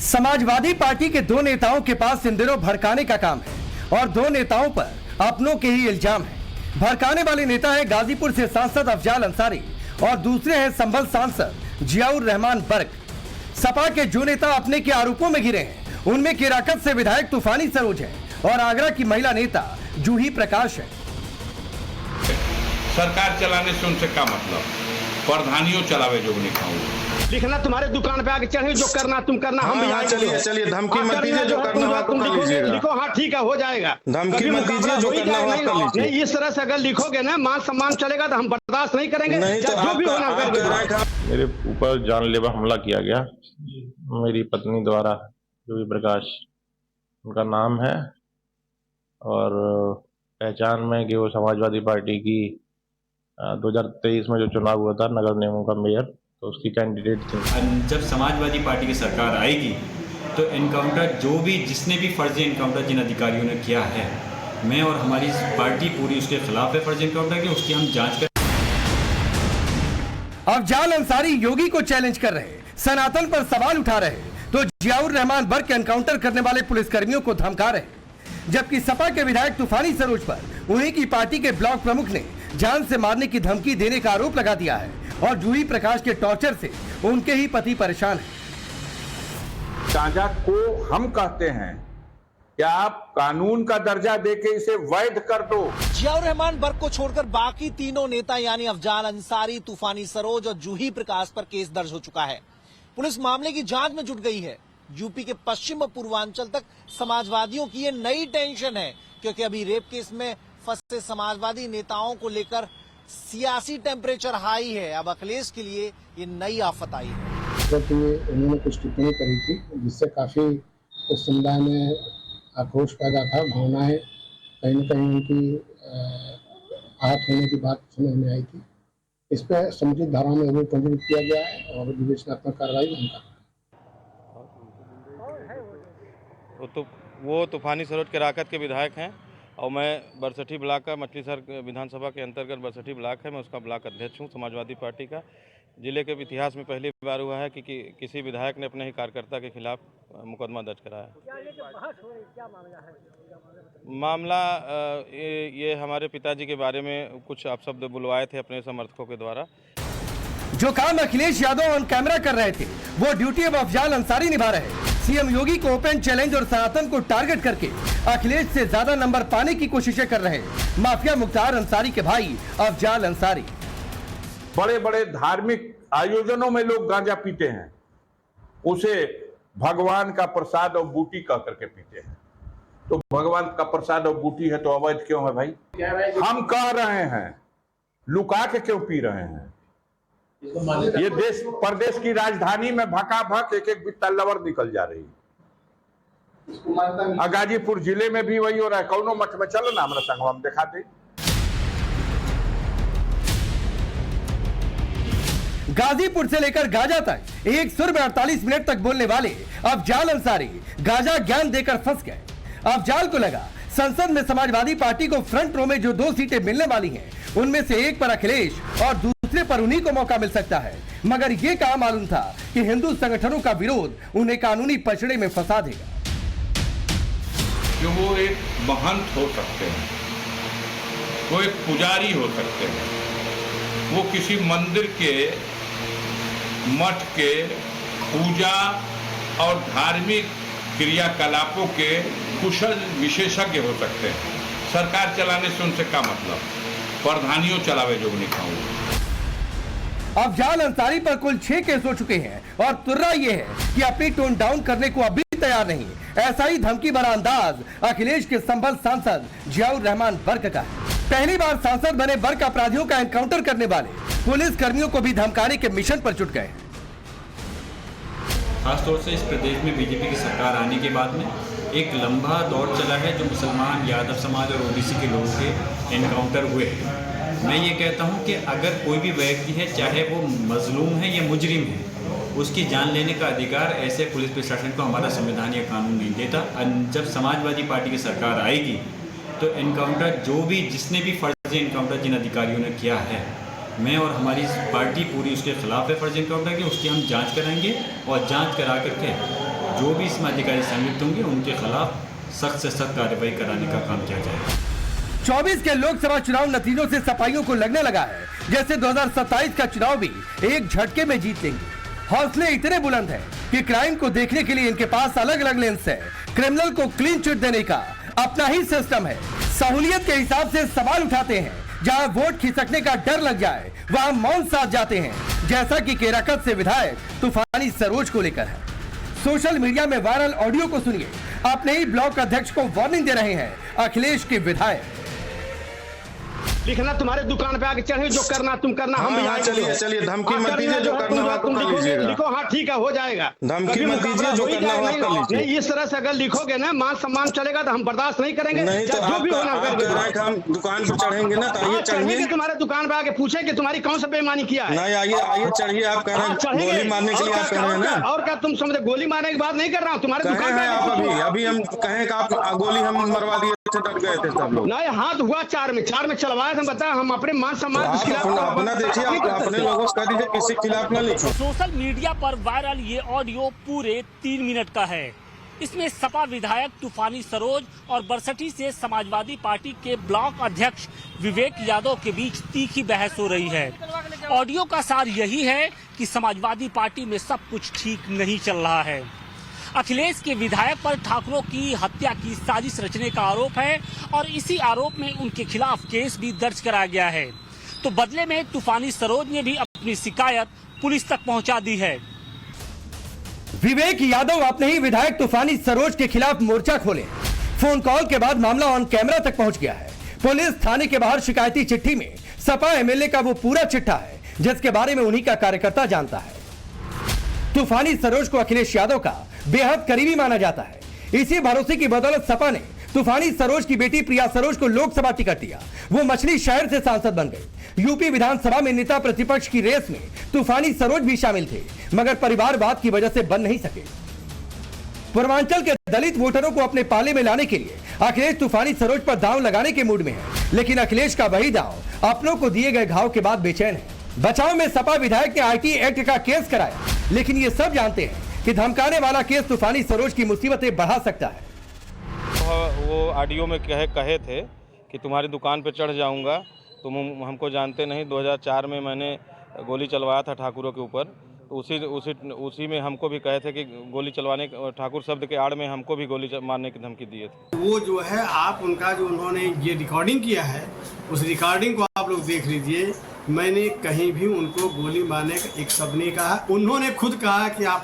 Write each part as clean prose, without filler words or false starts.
Samajwadi party के दो नेताओं के पास इन दिनों भड़काने का काम है और दो नेताओं पर अपनों के ही इल्जाम है। भड़काने वाले नेता है गाजीपुर से सांसद अफजाल अंसारी और दूसरे हैं संभल सांसद जियाउर रहमान बर्क। सपा के जो नेता अपने के आरोपों में घिरे हैं उनमें केराकत से विधायक तूफानी सरोज है और आगरा की महिला नेता जूही प्रकाश है। सरकार चलाने से उनसे क्या मतलब, प्रधानियों चलावे जो नहीं खाऊंगा। लिखना तुम्हारे दुकान पे आके चढ़े, जो करना तुम करना। हम भी चलिए धमकी मत दीजिए, जो करना हो कर लीजिएगा। लिखो, हाँ ठीक है, हो जाएगा। धमकी मत दीजिए, जो करना हो कर लीजिए। नहीं, इस तरह से अगर लिखोगे ना मान सम्मान चलेगा तो हम बर्दाश्त नहीं करेंगे। नहीं तो जो भी होना कर। मेरे ऊपर जानलेवा हमला किया गया मेरी पत्नी द्वारा, जूही प्रकाश उनका नाम है, और पहचान में कि वो समाजवादी पार्टी की 2023 में जो चुनाव हुआ था नगर निगम का मेयर, तो उसकी कैंडिडेट थी। जब समाजवादी पार्टी की सरकार आएगी तो एनकाउंटर जो भी जिसने भी फर्जी एनकाउंटर जिन अधिकारियों ने किया है, मैं और हमारी पार्टी पूरी उसके खिलाफ है फर्जी एनकाउंटर की, उसकी हम जांच कर। अफजाल अंसारी योगी को चैलेंज कर रहे, सनातन पर सवाल उठा रहे, तो जियाउर रहमान बर्क एनकाउंटर करने वाले पुलिसकर्मियों को धमका रहे। जबकि सपा के विधायक तूफानी सरोज पर उन्हीं की पार्टी के ब्लॉक प्रमुख ने जान से मारने की धमकी देने का आरोप लगा दिया है और जूही प्रकाश के टॉर्चर से उनके ही पति परेशान हैं। गांजा को हम कहते हैं कि आप कानून का दर्जा देके इसे वैध कर दो। जियाउर रहमान बर्क को छोड़कर बाकी तीनों नेता यानी अफजाल अंसारी, तूफानी सरोज और जूही प्रकाश पर केस दर्ज हो चुका है। पुलिस मामले की जांच में जुट गई है। यूपी के पश्चिम और पूर्वांचल तक समाजवादियों की ये नई टेंशन है, क्योंकि अभी रेप केस में फंसे समाजवादी नेताओं को लेकर सियासी टेम्परेचर हाई है। अब अखिलेश के लिए ये नई आफत आई है। उन्होंने कुछ टिप्पणी करी थी जिससे काफी उस समुदाय में आक्रोश पैदा था, भावनाएं कहीं न कहीं उनकी आहत होने की बात समझ में आई थी। इस पर समुचित धारा में अभी पंजीकृत किया गया है और विवेचनात्मक कार्रवाई उनका। वो तूफानी सरोज केराकत के विधायक हैं और मैं बरसठी ब्लॉक का, मछलीशहर विधानसभा के अंतर्गत बरसठी ब्लॉक है, मैं उसका ब्लॉक अध्यक्ष हूँ समाजवादी पार्टी का। जिले के इतिहास में पहली बार हुआ है कि किसी विधायक ने अपने ही कार्यकर्ता के खिलाफ मुकदमा दर्ज कराया। मामला ये हमारे पिताजी के बारे में कुछ अपशब्द बुलवाए थे अपने समर्थकों के द्वारा। जो काम अखिलेश यादव ऑन कैमरा कर रहे थे वो ड्यूटी अब अफजाल अंसारी निभा रहे। सीएम योगी को ओपन चैलेंज और सनातन को टारगेट करके अखिलेश से ज्यादा नंबर पाने की कोशिशें कर रहे माफिया मुख्तार अंसारी के भाई अफजाल अंसारी। बड़े बड़े धार्मिक आयोजनों में लोग गांजा पीते हैं, उसे भगवान का प्रसाद और बूटी कह करके पीते हैं। तो भगवान का प्रसाद और बूटी है तो अवैध क्यों है भाई? हम कह रहे हैं, लुका के क्यों पी रहे हैं? ये देश प्रदेश की राजधानी में भकाभक एक एक बित्ता लवर निकल जा रही है। गाजीपुर जिले में भी वही हो रहा है। कौनो मठ में चलो ना, हमारा संग हम दिखा दे। गाजीपुर से लेकर गाजा तक एक सुर में 48 मिनट तक बोलने वाले अफजाल अंसारी गाजा ज्ञान देकर फंस गए। अफजाल को लगा संसद में समाजवादी पार्टी को फ्रंट रो में जो 2 सीटें मिलने वाली हैं उनमें से एक पर अखिलेश और दूसरे पर उन्हीं को मौका मिल सकता है, मगर ये कहा मालूम था कि हिंदू संगठनों का विरोध उन्हें कानूनी पचड़े में फंसा देगा। जो वो एक महंत हो सकते हैं, वो एक पुजारी हो सकते हैं, वो किसी मंदिर के, मठ के पूजा और धार्मिक क्रियाकलापों के कुशल विशेषज्ञ हो सकते हैं। सरकार चलाने से उनसे क्या मतलब, प्रधानियों चलावे जो नहीं खाऊंगा। अफजाल अंसारी पर कुल 6 केस हो चुके हैं और तुर्रा ये है कि अपनी टोन डाउन करने को अभी तैयार नहीं। ऐसा ही धमकी भरा अंदाज अखिलेश के संभल सांसद जियाउर रहमान बर्क का है। पहली बार सांसद बने बर्क अपराधियों का एनकाउंटर करने वाले पुलिस कर्मियों को भी धमकाने के मिशन पर जुट गए। खासतौर से इस प्रदेश में बीजेपी की सरकार आने के बाद में एक लंबा दौर चला है जो मुसलमान, यादव समाज और ओबीसी के लोगों के एनकाउंटर हुए हैं। मैं ये कहता हूँ कि अगर कोई भी व्यक्ति है, चाहे वो मजलूम है या मुजरिम है, उसकी जान लेने का अधिकार ऐसे पुलिस प्रशासन को हमारा संविधान या कानून नहीं देता। जब समाजवादी पार्टी की सरकार आएगी तो एनकाउंटर जो भी जिसने भी फर्जी एनकाउंटर जिन अधिकारियों ने किया है, मैं और हमारी पार्टी पूरी उसके खिलाफ है फर्जी एनकाउंटर की, उसकी हम जांच कराएंगे और जांच करा करके जो भी इसमें अधिकारी संलिप्त होंगे उनके खिलाफ सख्त से सख्त कार्रवाई कराने का काम किया जाएगा। 24 के लोकसभा चुनाव नतीजों से सपाइयों को लगने लगा है जैसे 2027 का चुनाव भी एक झटके में जीत लेंगे। हौसले इतने बुलंद हैं कि क्राइम को देखने के लिए इनके पास अलग अलग लेंस है। क्रिमिनल को क्लीन चिट देने का अपना ही सिस्टम है। सहूलियत के हिसाब से सवाल उठाते हैं। जहां वोट खिसकने का डर लग जाए वहां मौन साध जाते हैं, जैसा कि केराकत से विधायक तूफानी सरोज को लेकर है। सोशल मीडिया में वायरल ऑडियो को सुनिए। अपने ही ब्लॉक अध्यक्ष को वार्निंग दे रहे हैं अखिलेश के विधायक। लिखना तुम्हारे दुकान पे आके चढ़े, जो करना तुम करना, हम भी आएंगे। चलिए धमकी मत दीजिए, जो करना हो आप कर लीजिएगा। लिखो, हाँ ठीक है, हो जाएगा। धमकी मत दीजिए, जो करना हो आप कर लीजिए। नहीं, इस तरह से अगर लिखोगे ना मान सम्मान चलेगा तो हम बर्दाश्त नहीं करेंगे। नहीं तो जो भी होना हम दुकान पे चढ़ेंगे ना, तो आइए चढ़िए। तुम्हारे दुकान पे आके पूछे कि तुम्हारी कौन सा बेईमानी किया है। नहीं, आइए चढ़िए। आप कह रहे हैं गोली मारने के लिए, आप कह रहे हैं ना। और क्या तुम समझे, गोली मारने की बात नहीं कर रहा हूँ। तुम्हारे दुकान पे आप अभी हम कहें कि आप गोली हम मरवा दिए थे, डर गए थे सब लोग। नहीं, हाथ हुआ चार में चलवाया था। बता, हम अपने मान सम्मान के खिलाफ अपना देखिए, अपने लोगों से कह दीजिए किसी के खिलाफ न लिखो। सोशल मीडिया पर वायरल ये ऑडियो पूरे 3 मिनट का है। इसमें सपा विधायक तूफानी सरोज और बरसठी से समाजवादी पार्टी के ब्लॉक अध्यक्ष विवेक यादव के बीच तीखी बहस हो रही है। ऑडियो का सार यही है कि समाजवादी पार्टी में सब कुछ ठीक नहीं चल रहा है। अखिलेश के विधायक पर ठाकुरों की हत्या की साजिश रचने का आरोप है और इसी आरोप में उनके खिलाफ केस भी दर्ज कराया गया है। तो बदले में तूफानी सरोज ने भी अपनी शिकायत पुलिस तक पहुंचा दी है। विवेक यादव अपने ही विधायक तूफानी सरोज के खिलाफ मोर्चा खोले। फोन कॉल के बाद मामला ऑन कैमरा तक पहुंच गया है। पुलिस थाने के बाहर शिकायती चिट्ठी में सपा एमएलए का वो पूरा चिट्ठा है जिसके बारे में उन्हीं का कार्यकर्ता जानता है। तूफानी सरोज को अखिलेश यादव का बेहद करीबी माना जाता है। इसी भरोसे की बदौलत सपा ने तूफानी सरोज की बेटी प्रिया सरोज को लोकसभा टिकट दिया। वो मछली शहर से सांसद बन गई। यूपी विधानसभा में नेता प्रतिपक्ष की रेस में तूफानी सरोज भी शामिल थे, मगर परिवारवाद की वजह से बन नहीं सके। पूर्वांचल के दलित वोटरों को अपने पाले में लाने के लिए अखिलेश तूफानी सरोज पर दांव लगाने के मूड में है, लेकिन अखिलेश का वही दांव अपनों को दिए गए घाव के बाद बेचैन है। बचाव में सपा विधायक ने आईटी एक्ट का केस कराया, लेकिन ये सब जानते हैं कि धमकाने वाला केस तूफानी सरोज की मुसीबतें बढ़ा सकता है। वो ऑडियो में कहे थे कि तुम्हारी दुकान पे चढ़ जाऊंगा, तुम हमको जानते नहीं। 2004 में मैंने गोली चलवाया था ठाकुरों के ऊपर, तो उसी में हमको भी कहे थे कि गोली चलवाने, ठाकुर शब्द के आड़ में हमको भी गोली मारने की धमकी दिए थे। वो जो है आप उनका जो उन्होंने ये रिकॉर्डिंग किया है, उस रिकॉर्डिंग को आप लोग देख लीजिए। मैंने कहीं भी उनको गोली मारने का एक शब्द नहीं कहा। उन्होंने खुद कहा कि आप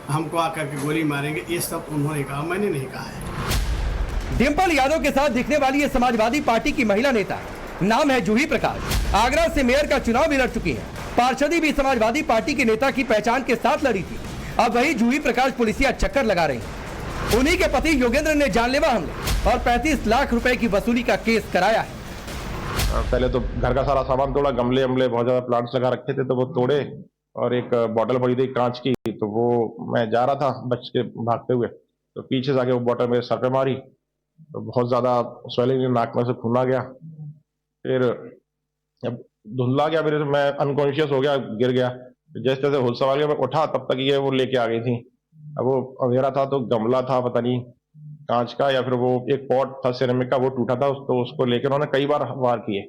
हमको आकर के गोली मारेंगे, ये सब उन्होंने कहा, मैंने नहीं कहा है। डिम्पल यादव के साथ दिखने वाली ये समाजवादी पार्टी की महिला नेता नाम है जूही प्रकाश। आगरा से मेयर का चुनाव भी लड़ चुकी है। पार्षदी भी समाजवादी पार्टी के नेता की पहचान के साथ लड़ी थी। अब वही जूही प्रकाश पुलिसिया चक्कर लगा रही है। उन्हीं के पति योगेंद्र ने जानलेवा हमले और 35 लाख रुपए की वसूली का केस कराया है। पहले तो घर का सारा सामान तोड़ा, गमले बहुत ज्यादा प्लांट्स लगा रखे थे तो वो तोड़े, और एक बॉटल पड़ी थी कांच की, तो वो मैं जा रहा था बच के भागते हुए, तो पीछे से आके वो बॉटल मेरे सर पे मारी, तो बहुत ज्यादा स्वेलिंग, नाक में से खून आ गया। फिर जब धुंधला गया, फिर मैं अनकॉन्शियस हो गया, गिर गया। जैसे तैसे होश संभाल के मैं उठा, तब तक ये वो लेके आ गई थी। अब वो अंधेरा था तो गमला था, पता नहीं कांच का या फिर वो एक पॉट था सिरेमिक का, वो टूटा था, तो उसको लेकर उन्होंने कई बार वार किए।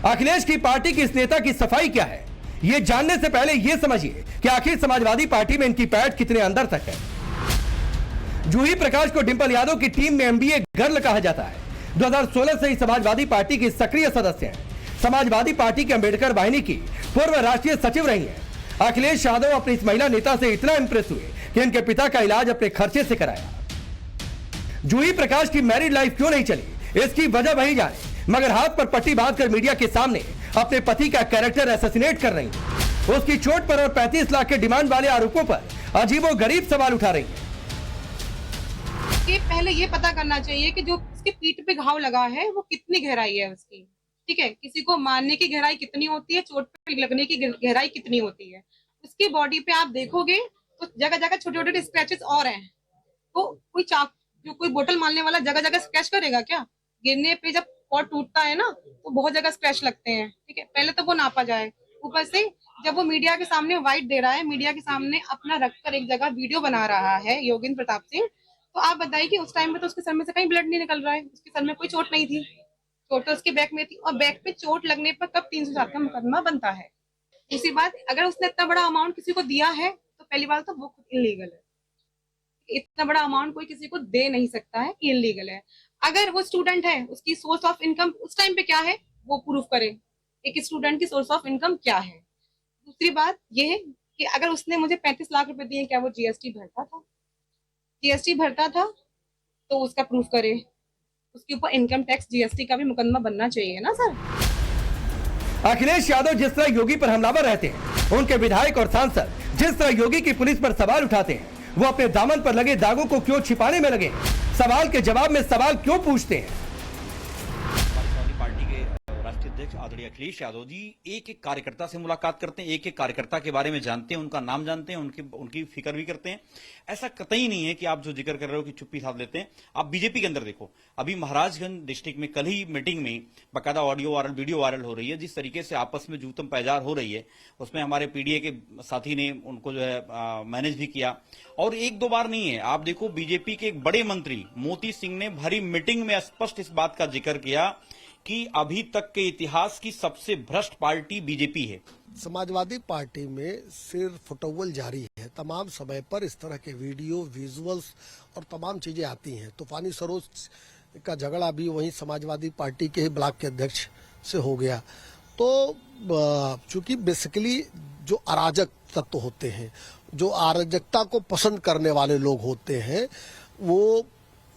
अखिलेश की पार्टी की इस नेता की सफाई क्या है, ये जानने से पहले ये समझिए कि आखिर समाजवादी पार्टी में इनकी पैठ कितने अंदर तक है। जूही प्रकाश को डिम्पल यादव की टीम में एमबीए गर्ल कहा जाता है। 2016 से ही समाजवादी पार्टी की सक्रिय सदस्य हैं। समाजवादी पार्टी के अंबेडकर वाहिनी की पूर्व राष्ट्रीय सचिव रही हैं। अखिलेश यादव अपनी इस महिला नेता से इतना इंप्रेस हुए कि इनके पिता का इलाज अपने खर्चे से कराया। जूही प्रकाश की मैरिड लाइफ क्यों नहीं चली, इसकी वजह वही जाने, मगर हाथ पर पट्टी बांधकर मीडिया के सामने अपने पति का कैरेक्टर असैसिनेट कर रही है। उसकी चोट पर और 35 लाख के डिमांड वाले आरोपों पर अजीबोगरीब सवाल उठा रही है। पहले ये पता करना चाहिए कि जो उसके पीठ पे घाव लगा है वो कितनी गहराई है उसकी, ठीक है। किसी को मारने की गहराई कितनी होती है, चोट पे लगने की गहराई कितनी होती है। उसकी बॉडी पे आप देखोगे तो जगह जगह छोटे छोटे स्क्रैचेस और हैं। तो कोई जो कोई बोतल मारने वाला जगह जगह स्क्रैच करेगा क्या? गिरने पे जब पॉट टूटता है ना तो बहुत जगह स्क्रैच लगते हैं, ठीक है। पहले तो वो नापा जाए। ऊपर से जब वो मीडिया के सामने वाइट दे रहा है, मीडिया के सामने अपना रखकर एक जगह वीडियो बना रहा है योगेंद्र प्रताप सिंह, तो आप बताइए कि उस टाइम पे तो उसके सर में से कहीं ब्लड नहीं निकल रहा है, उसके सर में कोई चोट नहीं थी, चोट तो उसके बैक में थी। और बैक पे चोट लगने पर कब 307 का मुकदमा बनता है? दूसरी बात, अगर उसने इतना बड़ा अमाउंट किसी को दिया है तो पहली बात तो वो खुद इलीगल है। इतना बड़ा अमाउंट कोई किसी को दे नहीं सकता है, इलीगल है। अगर वो स्टूडेंट है, उसकी सोर्स ऑफ इनकम उस टाइम पे क्या है वो प्रूफ करे, एक स्टूडेंट की सोर्स ऑफ इनकम क्या है। दूसरी बात ये है कि अगर उसने मुझे 35 लाख रुपए दिए, क्या वो जीएसटी भरता था? जीएसटी भरता था तो उसका प्रूफ करे, उसके ऊपर इनकम टैक्स जीएसटी का भी मुकदमा बनना चाहिए ना सर। अखिलेश यादव जिस तरह योगी पर हमलावर रहते हैं, उनके विधायक और सांसद जिस तरह योगी की पुलिस पर सवाल उठाते हैं, वो अपने दामन पर लगे दागों को क्यों छिपाने में लगे? सवाल के जवाब में सवाल क्यों पूछते हैं? समाजवादी पार्टी के राष्ट्रीय अध्यक्ष आदरणीय अखिलेश यादव जी एक एक कार्यकर्ता से मुलाकात करते हैं, एक एक कार्यकर्ता के बारे में जानते हैं, उनका नाम जानते हैं, उनकी फिक्र भी करते हैं। ऐसा कतई नहीं है कि आप जो जिक्र कर रहे हो कि चुप्पी साध लेते हैं। आप बीजेपी के अंदर देखो, अभी महाराजगंज डिस्ट्रिक्ट में कल ही मीटिंग में बाकायदा ऑडियो वायरल, वीडियो वायरल हो रही है। जिस तरीके से आपस में जूतम पैजार हो रही है, उसमें हमारे पीडीए के साथी ने उनको जो है मैनेज भी किया। और एक दो बार नहीं है, आप देखो बीजेपी के एक बड़े मंत्री मोती सिंह ने भरी मीटिंग में स्पष्ट इस बात का जिक्र किया कि अभी तक के इतिहास की सबसे भ्रष्ट पार्टी बीजेपी है। समाजवादी पार्टी में सिर फुटौल जारी है। तमाम समय पर इस तरह के वीडियो, विजुअल्स और तमाम चीजें आती हैं। तूफानी सरोज का झगड़ा भी वहीं समाजवादी पार्टी के ही ब्लॉक के अध्यक्ष से हो गया। तो चूंकि बेसिकली जो अराजक तत्व होते हैं, जो अराजकता को पसंद करने वाले लोग होते हैं, वो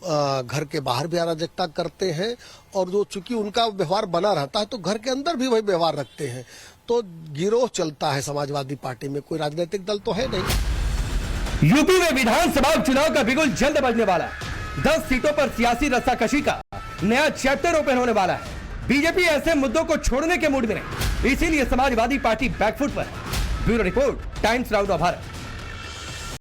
घर के बाहर भी अराजकता करते हैं, और जो चूंकि उनका व्यवहार बना रहता है तो घर के अंदर भी वही व्यवहार रखते हैं। तो गिरोह चलता है समाजवादी पार्टी में, कोई राजनीतिक दल तो है नहीं। यूपी में विधानसभा चुनाव का बिगुल जल्द बजने वाला है। 10 सीटों पर सियासी रस्साकशी का नया चैप्टर ओपन होने वाला है। बीजेपी ऐसे मुद्दों को छोड़ने के मूड में नहीं, इसीलिए समाजवादी पार्टी बैकफुट पर है। Bureau report, times now Bharat.